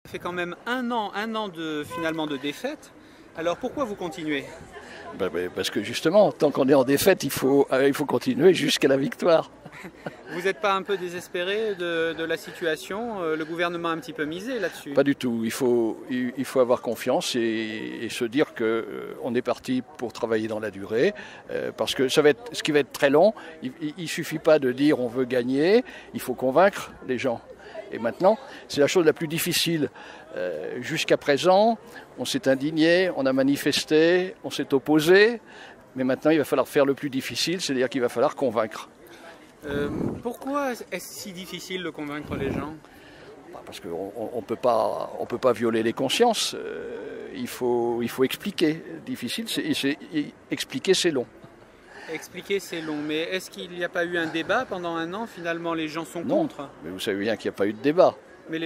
Ça fait quand même un an finalement de défaite. Alors pourquoi vous continuez? Parce que justement, tant qu'on est en défaite, il faut continuer jusqu'à la victoire. Vous n'êtes pas un peu désespéré de la situation? Le gouvernement a un petit peu misé là-dessus. Pas du tout. Il faut avoir confiance et se dire qu'on est parti pour travailler dans la durée. Parce que ce qui va être très long. Il ne suffit pas de dire on veut gagner, il faut convaincre les gens. Et maintenant, c'est la chose la plus difficile. Jusqu'à présent, on s'est indigné, on a manifesté, on s'est opposé. Mais maintenant, il va falloir faire le plus difficile, c'est-à-dire qu'il va falloir convaincre. Pourquoi est-ce si difficile de convaincre les gens? Parce qu'on peut pas violer les consciences. Il faut expliquer. Difficile, expliquer, c'est long. Expliquer, c'est long. Mais est-ce qu'il n'y a pas eu un débat pendant un an? Finalement, les gens sont contre. Non, mais vous savez bien qu'il n'y a pas eu de débat. Mais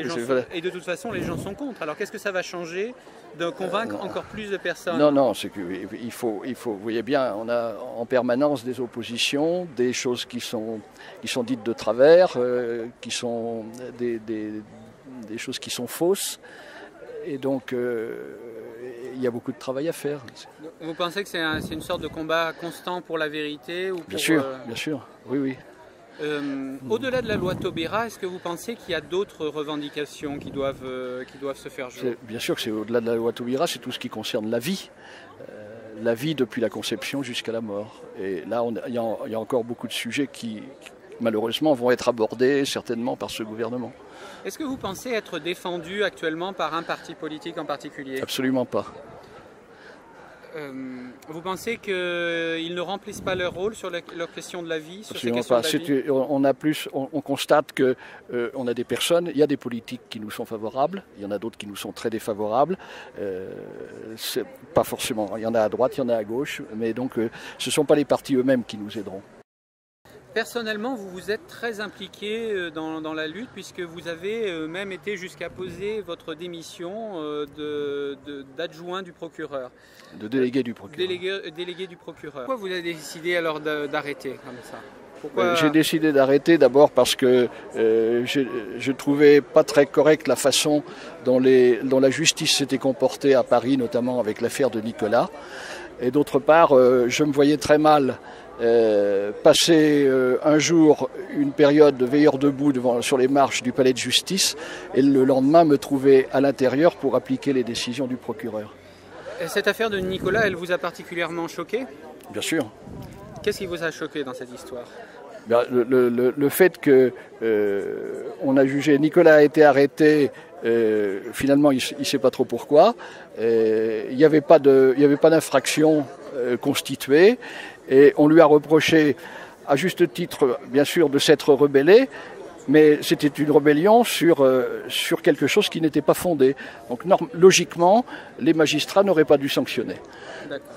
et de toute façon, les gens sont contre. Alors qu'est-ce que ça va changer de convaincre encore plus de personnes? Non, c'est qu'il faut, vous voyez bien, on a en permanence des oppositions, des choses qui sont dites de travers, qui sont des choses qui sont fausses. Et donc, il y a beaucoup de travail à faire. Vous pensez que c'est une sorte de combat constant pour la vérité ou pour, Bien sûr, oui. Au-delà de la loi Taubira, est-ce que vous pensez qu'il y a d'autres revendications qui doivent se faire jour? Bien sûr que c'est au-delà de la loi Taubira, c'est tout ce qui concerne la vie. La vie depuis la conception jusqu'à la mort. Et là, il y a encore beaucoup de sujets qui malheureusement vont être abordés certainement par ce gouvernement. Est-ce que vous pensez être défendu actuellement par un parti politique en particulier? Absolument pas. Vous pensez qu'ils ne remplissent pas leur rôle sur leur question de la vie, sur ces Absolument questions pas. de la vie? On constate que on a des personnes, il y a des politiques qui nous sont favorables, il y en a d'autres qui nous sont très défavorables. C'est pas forcément, il y en a à droite, il y en a à gauche, mais donc ce ne sont pas les partis eux-mêmes qui nous aideront. Personnellement, vous vous êtes très impliqué dans la lutte puisque vous avez même été jusqu'à poser votre démission d'adjoint du procureur. De délégué du procureur. Délégué du procureur. Pourquoi vous avez décidé alors d'arrêter comme ça? J'ai décidé d'arrêter d'abord parce que je trouvais pas très correct la façon dont la justice s'était comportée à Paris, notamment avec l'affaire de Nicolas. Et d'autre part, je me voyais très mal passer un jour une période de veilleur debout sur les marches du palais de justice et le lendemain me trouver à l'intérieur pour appliquer les décisions du procureur. Et cette affaire de Nicolas, elle vous a particulièrement choqué? Bien sûr. Qu'est-ce qui vous a choqué dans cette histoire? Le fait que on a jugé, Nicolas a été arrêté, finalement il ne sait pas trop pourquoi, il n'y avait pas d'infraction constituée et on lui a reproché à juste titre bien sûr de s'être rebellé, mais c'était une rébellion sur quelque chose qui n'était pas fondé. Donc logiquement les magistrats n'auraient pas dû sanctionner. D'accord.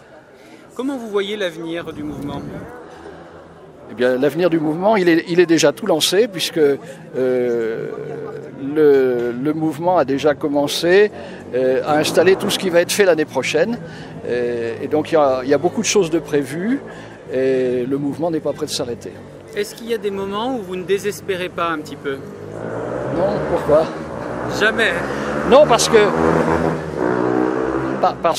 Comment vous voyez l'avenir du mouvement? Eh bien, l'avenir du mouvement, il est déjà tout lancé puisque le mouvement a déjà commencé à installer tout ce qui va être fait l'année prochaine. Et donc, il y a beaucoup de choses de prévues et le mouvement n'est pas prêt de s'arrêter. Est-ce qu'il y a des moments où vous ne désespérez pas un petit peu? Non, pourquoi? Jamais. Non, parce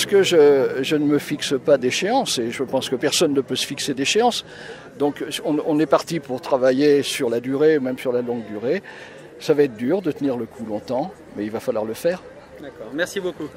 que je ne me fixe pas d'échéance et je pense que personne ne peut se fixer d'échéance. Donc on est parti pour travailler sur la durée, même sur la longue durée. Ça va être dur de tenir le coup longtemps, mais il va falloir le faire. D'accord, merci beaucoup.